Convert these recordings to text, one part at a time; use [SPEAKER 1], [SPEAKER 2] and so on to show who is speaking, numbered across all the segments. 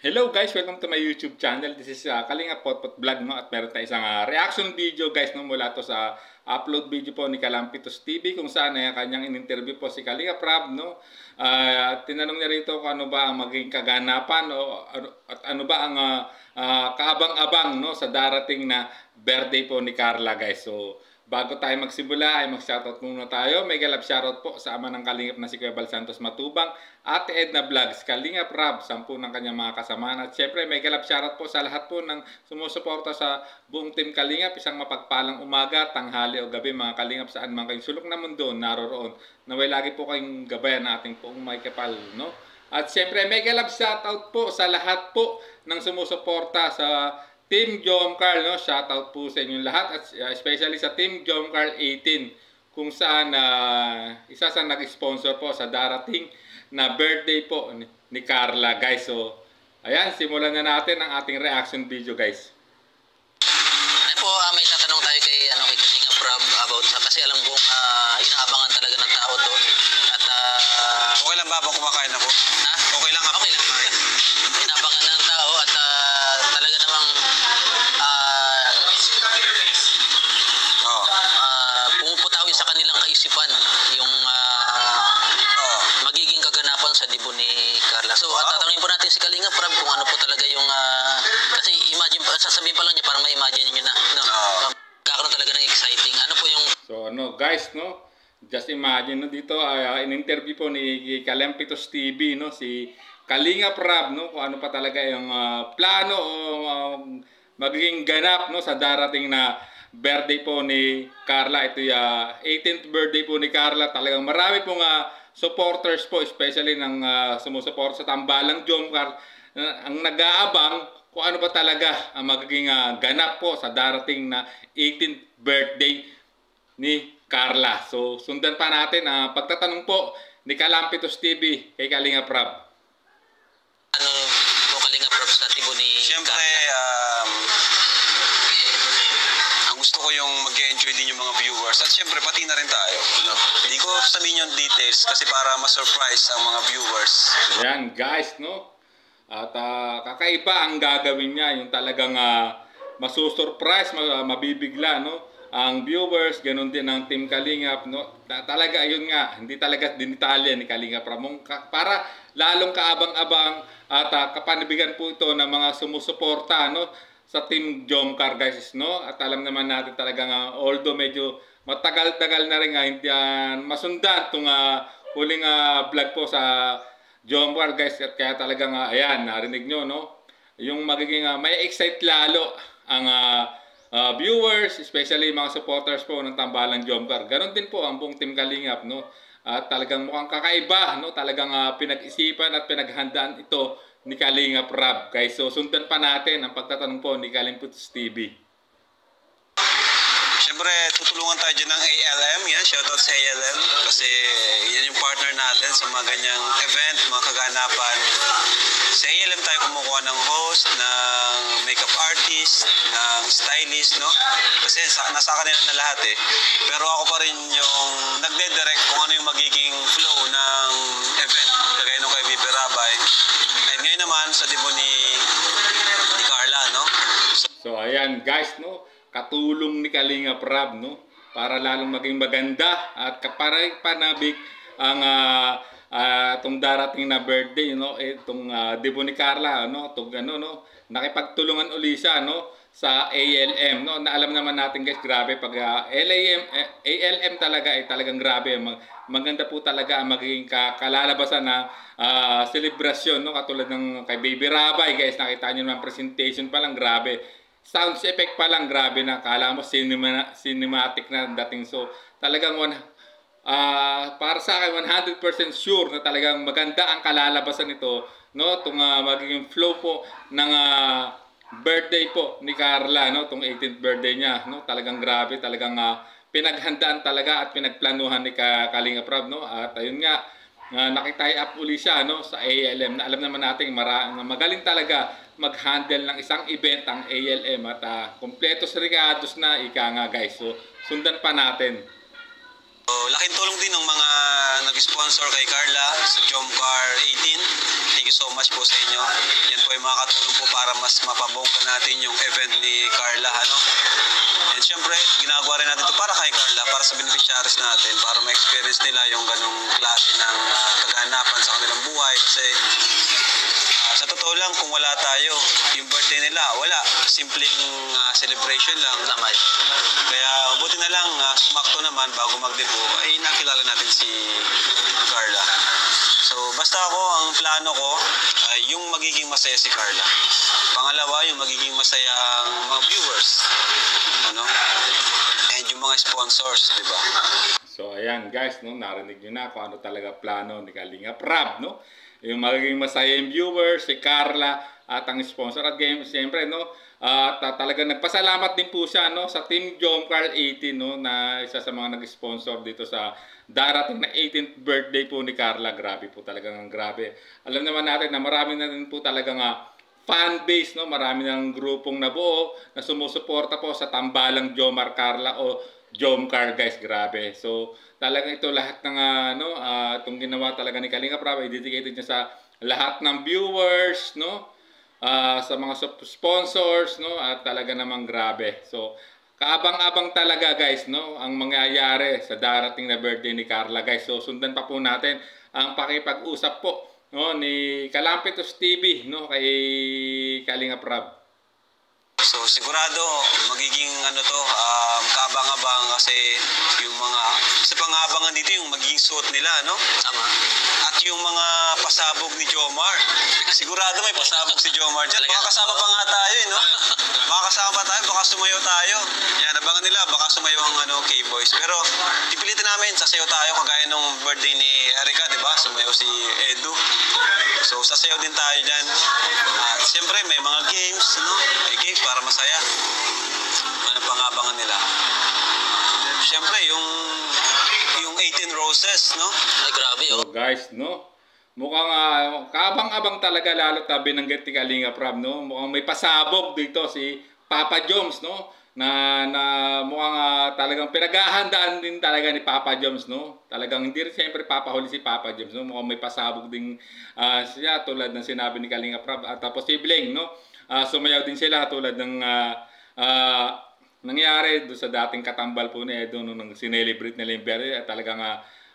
[SPEAKER 1] Hello guys, welcome to my YouTube channel. This is Kalinga Potpot Vlog, no? At meron tayong isang reaction video guys, no? Mula to sa upload video po ni Kalampitos TV, kung saan kanyang in-interview po si Kalinga Prab, no? Tinanong niya rito kung ano ba ang maging kaganapan at ano ba ang kaabang-abang, no? Sa darating na birthday po ni Carla guys. So bago tayo magsimula ay mag-shoutout muna tayo. Mega love shoutout po sa ama ng Kalingap na si Kuya Bal Santos Matubang, Ate Edna Vlogs, Kalingap Rab, 10 ng kanyang mga kasamahan. At syempre mega love shoutout po sa lahat po ng sumusuporta sa buong team Kalingap. Isang mapagpalang umaga, tanghali o gabi mga Kalingap, saan man kayong sulok na mundo naroroon. Naway lagi po kayong gabayan ng ating poong may kapal, no? At syempre mega love shoutout po sa lahat po ng sumusuporta sa Team Jomcar, no? Shoutout po sa inyong lahat at especially sa Team Jomcar 18, kung saan isa sa nag-sponsor po sa darating na birthday po ni Carla guys. So ayan, simulan na natin ang ating reaction video guys.
[SPEAKER 2] Ay po, may tatanong tayo kay Kalinga Prab about kasi alam kong inaabangan talaga ng tao to. At
[SPEAKER 3] okay lang ba habang kumakain ako?
[SPEAKER 2] ha?
[SPEAKER 3] Okay lang habang
[SPEAKER 2] Okay lang.
[SPEAKER 3] kumakain.
[SPEAKER 2] Inaabangan ng tao at talaga namang
[SPEAKER 3] Oo.
[SPEAKER 2] pumuputawi sa kanilang kaisipan yung magiging kaganapan sa dibo ni Carla. So tatanungin po natin si Kalinga Prab kung ano po talaga yung kasi imagine pa, sasabihin pa lang niya para ma-imagine niyo na, no? Kakaroon talaga ng exciting. Ano po yung
[SPEAKER 1] So ano guys, no? Just imagine, no, dito in-interview po ni Kalampitos TV, no, si Kalinga Prab, no, kung ano pa talaga yung plano o magiging ganap, no, sa darating na birthday po ni Carla. Ito yung 18th birthday po ni Carla. Talagang marami pong supporters po, especially ng sumusuporta sa Tambalang Jomcar, ang nag-aabang kung ano ba talaga ang magiging ganap po sa darating na 18th birthday ni Carla. So sundan pa natin ang pagtatanong po ni Kalampitos TV kay Kalinga Prab.
[SPEAKER 2] ano po Kalinga Prab sa dibo ni
[SPEAKER 3] Siyempre,
[SPEAKER 2] Carla?
[SPEAKER 3] ang gusto ko yung mag-enjoy din yung mga viewers. At siyempre, pati na rin tayo. No? Hindi ko sabihin yung details kasi para ma-surprise ang mga viewers.
[SPEAKER 1] Ayan guys, no? At kakaiba ang gagawin niya, yung talagang masusurprise, mabibigla, no? Ang viewers, ganun din ang Team Kalingap, no? Talaga, ayun nga, hindi talaga dinitalya ni Kalingap Ramon para lalong kaabang-abang at kapanibigan po ito ng mga sumusuporta, no, sa Team Jomcar guys, no? At alam naman natin talagang although medyo matagal-tagal na rin hindi masundan itong huling vlog po sa Jomcar guys, at kaya talagang ayan, narinig nyo, no? Yung magiging may excite lalo ang viewers, especially mga supporters po ng Tambalang Jomcar. Ganon din po ang buong Team Kalingap, no? At talagang mukhang kakaiba, no? Talagang pinag-isipan at pinaghandaan ito ni Kalinga Prab guys. So sundan pa natin ang pagtatanong po ni Kalimpitos TV.
[SPEAKER 3] Siyempre, tutulungan tayo dyan ng ALM. Yan, shoutout sa ALM. Kasi yan yung partner natin sa mga ganyang event, mga kaganapan. Sa ALM tayo kumukuha ng host, ng makeup artist, ng stylist, no? Kasi nasa kanila na lahat eh. Pero ako pa rin yung nagde-direct kung ano yung magiging flow ng event. Kagaya nung kay Bibi Rabay. And ngayon naman, sa dibo ni Carla, no?
[SPEAKER 1] So ayan guys, no, katulong ni Kalinga Prab, no, para lalong maging maganda at kaparang panabik ang itong darating na birthday, no, itong dibo ni Carla, no, itong ano, no, nakipagtulungan uli siya, no, sa ALM, no, na alam naman natin guys, grabe pag ALM talaga ay talagang grabe, maganda po talaga ang magiging kalalabasan na selebrasyon, no, katulad ng kay Baby Rabay guys, nakita niyo naman presentation pa lang, grabe. Sounds effect pa lang, grabe na. Kala mo cinematic na dating. So talagang para sa akin 100% sure na talagang maganda ang kalalabasan nito, no, itong magiging flow po ng birthday po ni Carla, no, itong 18th birthday niya, no, talagang grabe, talagang pinaghandaan talaga at pinagplanuhan ni Kalinga Prab, no. At ayun nga, nakitay up uli siya, no, sa ALM, na alam naman natin magaling talaga mag-handle ng isang event ang ALM at kompletos regados na ika nga guys. So sundan pa natin.
[SPEAKER 3] So, malaking tulong din ng mga nag-sponsor kay Carla sa Jomcar 18. Thank you so much po sa inyo. Yan po ay makakatulong po para mas mapabongga natin yung event ni Carla. And syempre, ginagawa rin natin ito para kay Carla, para sa beneficiaries natin, para ma-experience nila yung ganong klase ng kaganapan sa kanilang buhay. Kasi sa totoo lang, kung wala tayo, yung birthday nila, wala. Simpleng celebration lang.
[SPEAKER 2] Tama yun.
[SPEAKER 3] Kaya buti na lang, sumakto naman bago mag-debut, ay nakilala natin si Carla. So basta ako, ang plano ko ay yung magiging masaya si Carla. Pangalawa, yung magiging masaya ang mga viewers. Ano? And yung mga sponsors, di ba?
[SPEAKER 1] So ayan guys, no, narinig nyo na kung ano talaga plano ni Kalinga Prab, no? Yung magiging masaya yung viewers, si Carla at ang sponsor at game, siyempre, no? Talaga nagpasalamat din po siya, no, sa Team Jomcar 18, no, na isa sa mga nag-sponsor dito sa darating na 18th birthday po ni Carla. Grabe po, talagang grabe. Alam naman natin na marami na din po talagang fan base, no, marami ng grupong nabuo na sumusuporta po sa tambalang Jomar Carla o Jomcar, guys. Grabe. So talagang ito lahat ng itong ginawa talaga ni Kalinga Prab ay dedicated niya sa lahat ng viewers, no, sa mga sponsors, no, at talaga namang grabe. So kaabang-abang talaga, guys, no, ang mangyayari sa darating na birthday ni Carla, guys. So sundan pa po natin ang pakipag-usap po, no, ni Kalampitos TV, no, kay Kalinga Prab.
[SPEAKER 3] So sigurado magiging kaabang-abang kasi yung mga sa pangabangan dito yung magiging suot nila, no?
[SPEAKER 2] Tama.
[SPEAKER 3] At yung mga pasabog ni Jomar. Sigurado may pasabog si Jomar dyan. Baka kasama pa nga tayo, no? Baka kasama pa tayo, baka sumayaw tayo. Yan, abangan nila, baka sumayaw ang K-Boys. Pero pipilitin namin, sasayaw tayo kagaya nung birthday ni Erika, di ba? Sumayaw si Edu. So sasayaw din tayo dyan. At siyempre may mga games, no? May games para masaya. Ano pangabangan nila? Siyempre yung 18 Roses, no?
[SPEAKER 2] Ay, grabe, oh.
[SPEAKER 1] So guys, no, mukhang kaabang-abang talaga, lalo na binanggit ni Kalinga Prab, no? Mukhang may pasabog dito si Papa Joms, no? Na mukhang talagang pinaghahandaan din talaga ni Papa Joms, no? Talagang hindi rin siyempre papahuli si Papa Joms, no? Mukhang may pasabog din siya, tulad ng sinabi ni Kalinga Prab, at posibleng, no, sumayaw din sila tulad ng nangyari doon sa dating katambal po ni Edo nung sinelebrate nila yung birthday. At talagang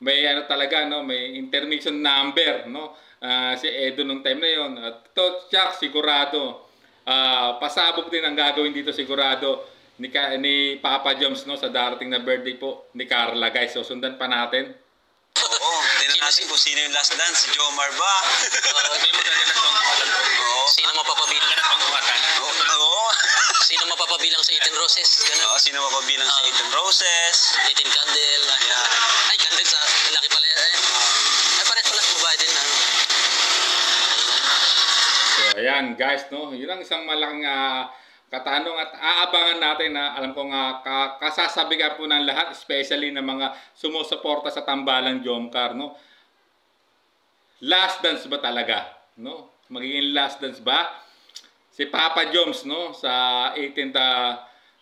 [SPEAKER 1] may talaga, no, may intermission number, no, si Edo nung time na yon. At to Chuck, sigurado pasabog din ang gagawin dito, sigurado ni Papa Joms, no, sa darating na birthday po ni Carla, guys. So sundan pa natin.
[SPEAKER 3] Oo, tingnan natin kung sino yung last dance, si Jomar ba?
[SPEAKER 2] Sino mapapabilang?
[SPEAKER 3] Oo.
[SPEAKER 2] Sino mapapabilang sa 18 Roses? Ganun.
[SPEAKER 3] Oo, sino mapabilang sa 18 Roses?
[SPEAKER 2] 18 Candle.
[SPEAKER 3] Yeah.
[SPEAKER 2] Ay, Candle sa laki pala. Ay, pares pala sa babae din.
[SPEAKER 1] So ayan guys, no, yun ang isang malaking katanong at aabangan natin na alam ko kasasabihan po ng lahat, especially ng mga sumusuporta sa tambalang Jomcar, no. Last dance ba talaga, no? Magiging last dance ba si Papa Joms, no, sa 18th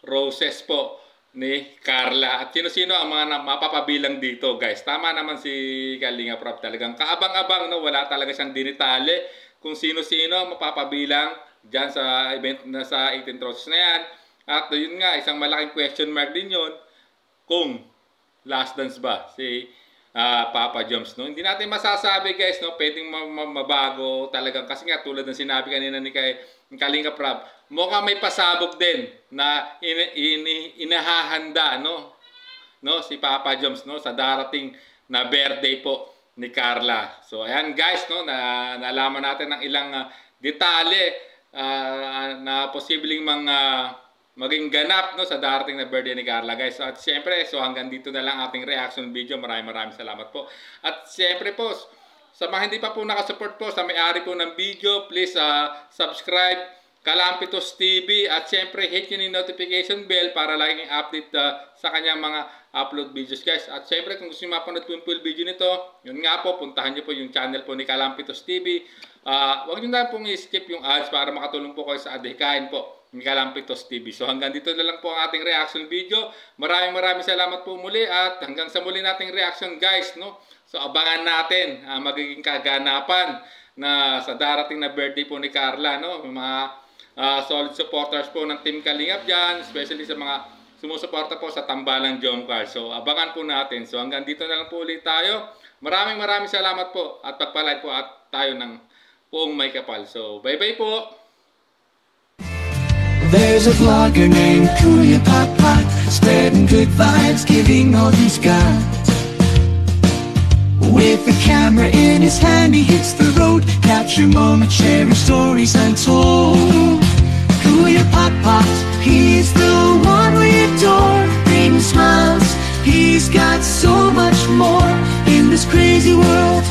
[SPEAKER 1] Roses po ni Carla? At sino-sino ang mga mapapabilang dito, guys? Tama naman si Kalinga Prab, talagang kaabang-abang, no, wala talaga siyang dinitali kung sino-sino mapapabilang dyan sa event na sa 18th Roses na yan. At yun nga, isang malaking question mark din yun kung last dance ba si Papa Joms, no? Hindi natin masasabi, guys, no, pwedeng mabago talagang, kasi nga tulad ng sinabi kanina ni Kalinga Prab, mukhang may pasabog din na inahahanda, no, si Papa Joms, no, sa darating na birthday po ni Carla. So ayan guys, no, nalaman natin ng ilang detalye na posibleng maging ganap, no, sa darating na birthday ni Carla, guys. So, at siyempre, so hanggang dito na lang ating reaction video. Maraming salamat po. At siyempre po, sa mga hindi pa po nakasupport po sa may-ari po ng video, please subscribe Kalampitos TV, at siyempre hit nyo yung notification bell para laging update sa kanyang mga upload videos, guys. At siyempre kung gusto nyo mapanood po yung full video nito, yun nga po, puntahan nyo po yung channel po ni Kalampitos TV. Huwag nyo na pong i-skip yung ads para makatulong po kayo sa adhikain po ni Kalampitos TV. So hanggang dito na lang po ang ating reaction video. Maraming salamat po muli at hanggang sa muli nating reaction guys, no? So abangan natin magiging kaganapan na sa darating na birthday po ni Carla, no? Yung mga solid supporters po ng Team Kalingap dyan, especially sa mga sumusuporta po sa Tambalang Jomcar. So abangan po natin. So hanggang dito na lang po ulit tayo. Maraming salamat po at pagpalay po at tayo ng buong may kapal. So bye-bye po!
[SPEAKER 4] There's a vlogger named Kuya Papa, spreading good vibes, giving all he's got. With the camera in his hand, he hits the road, capture moments, sharing stories untold. Kuya Papa, he's the one we adore, bringing smiles. He's got so much more in this crazy world.